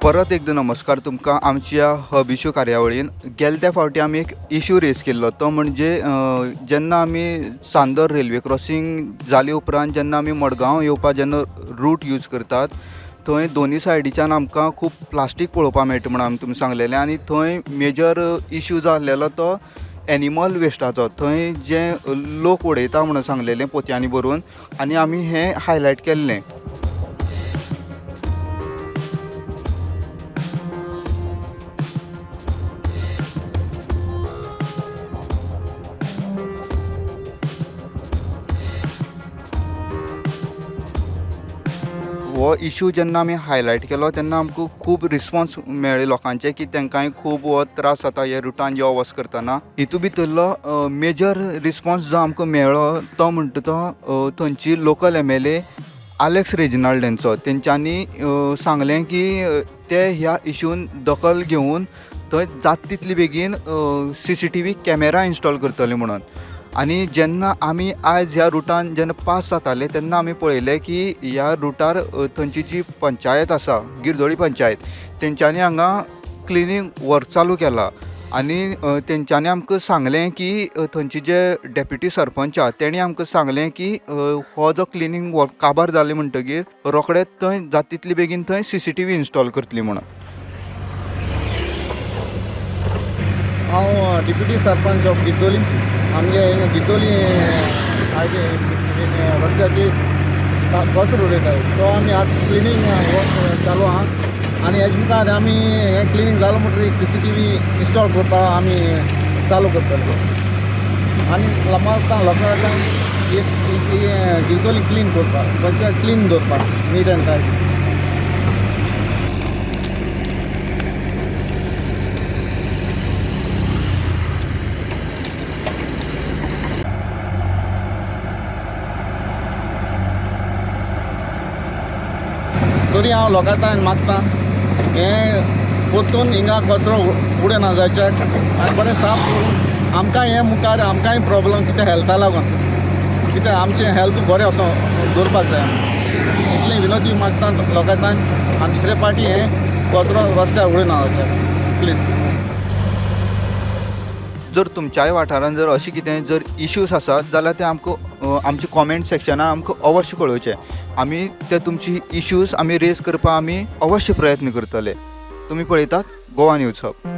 परत एकदा नमस्कार तुमकां आमच्या हब इश्यू कार्यावळीन गेल्या त्या फावटी आमी एक इश्यू रेज केल्लो तो म्हणजे जेन्ना आमी चांदर रेल्वे क्रॉसिंग जाले उपरांत जेन्ना आमी मडगांव येवपा जेन्ना रूट यूज करतात थंय दोनी सायडीच्यान आमकां खूब प्लास्टीक पळोवपा मेळटा म्हणून आमी तुमकां सांगलेलें आनी थंय मेजर इश्यू जाल्लेलो तो एनिमल वेस्टाचो थंय जे लोक उडयता म्हणून सांगलेलें पोतयांनी भरून आनी आमी हें हायलायट केल्लें. हो इश्यू जेन्ना आमी हायलायट केलो तेन्ना आमकां खूब रिस्पॉन्स मेळ्ळे लोकांचे की तांकांय खूब हो त्रास जाता ह्या रुटान यो वच करतना. हितून भितरलो मेजर रिस्पॉन्स जो आमकां मेळ्ळो तो म्हणटा तो थंयची लोकल MLA आलेक्स रेजिनाल्डेंचो. तेंच्यांनी सांगलें की ते ह्या इश्यून दखल घेवन थंय जाता तितली बेगीन CCTV कॅमेरा इन्स्टॉल करतले म्हणून. आनी जेन्ना आमी आयज ह्या रुटान जेन्ना पास जाताले तेन्ना आमी पळयलें की ह्या रुटार थंयची जी पंचायत आसा गिरदोळी पंचायत तेंच्यांनी हांगा क्लिनींग वर्क चालू केला आनी तेंच्यांनी आमकां सांगलें की थंयचे जे डेप्युटी सरपंच आहा तेणी आमकां सांगलें की हो जो क्लिनींग वर्क काबार जालें म्हणटगीर रोखडेंच थंय जाता तितली बेगीन थंय CCTV इन्स्टॉल करतली म्हणून. हांव डिप्युटी सरपंच ऑफ गिरदोली. आमगे गिरदोली रस्त्याची कचरो उडयताय तो आमी आतां क्लिनींग वर्क चालू आहा आनी हेजे मुखार आमी हें क्लिनींग जालो म्हणटकीर CCTV इन्स्टॉल करपा आमी चालू करतले आनी म्हाका लोकांक गिरदोली क्लीन करपाक पंचायत क्लीन दवरपाक नीट एंड टायट. तरी हांव लोकांतान मागता हें परतून हिंगा कचरो उडयना जायचे आनी बरें साफ करून आमकां हें मुखार आमकांय प्रॉब्लम कितें हेल्था लागून कितें आमचें हेल्थ बरें असो दवरपाक जाय इतलें विनोदी मागता लोकांतान आनी दुसरे फावटी हें कचरो रस्त्यार उडयना जावचे प्लीज. जर तुमच्याय वाठारान जर अशें कितें जर इश्यूज आसात जाल्यार ते आमकां आमच्या कॉमेंट सेक्शनान आमकां अवश्य कळोवचे. आमी ते तुमची इश्यूज आमी रेज करपाक आमी अवश्य प्रयत्न करतले. तुमी पळयतात गोवा न्यूज हब.